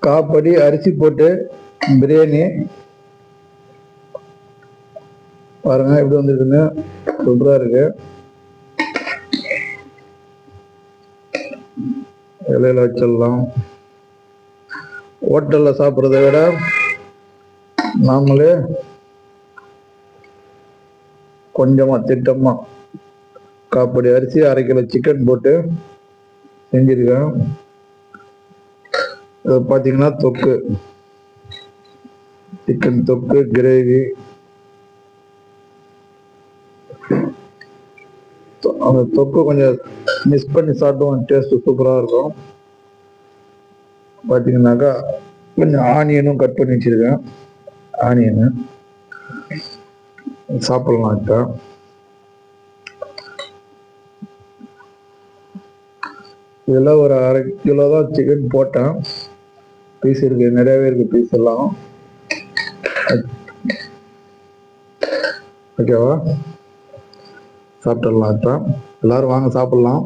காப்படி அரிசி போட்டு பிரியாணி பாருங்க எப்படி வந்துருக்குன்னு. சூப்பரா இருக்கு. இலையில வச்சிடலாம். ஹோட்டல்ல சாப்பிட்றத விட நாமளே கொஞ்சமா திட்டமா காப்படி அரிசி 1/2 கிலோ சிக்கன் போட்டு செஞ்சிருக்கேன். இது பார்த்தீங்கன்னா தொக்கு, சிக்கன் தொக்கு கிரேவி. அந்த தொக்கு கொஞ்சம் மிஸ் பண்ணி சாப்பிட்டோம், டேஸ்ட் சூப்பராக இருக்கும். பார்த்தீங்கன்னாக்கா கொஞ்சம் ஆனியனும் கட் பண்ணி வச்சிருக்கேன். ஆனியனு சாப்பிடலாம். இப்போ இதெல்லாம் ஒரு 1/2 கிலோ தான் சிக்கன் போட்டேன். பீஸ் இருக்கு, நிறையவே இருக்கு பீஸ் எல்லாம். ஓகேவா, சாப்பிட்டுடலாம். இப்போ எல்லாரும் வாங்க சாப்பிடலாம்.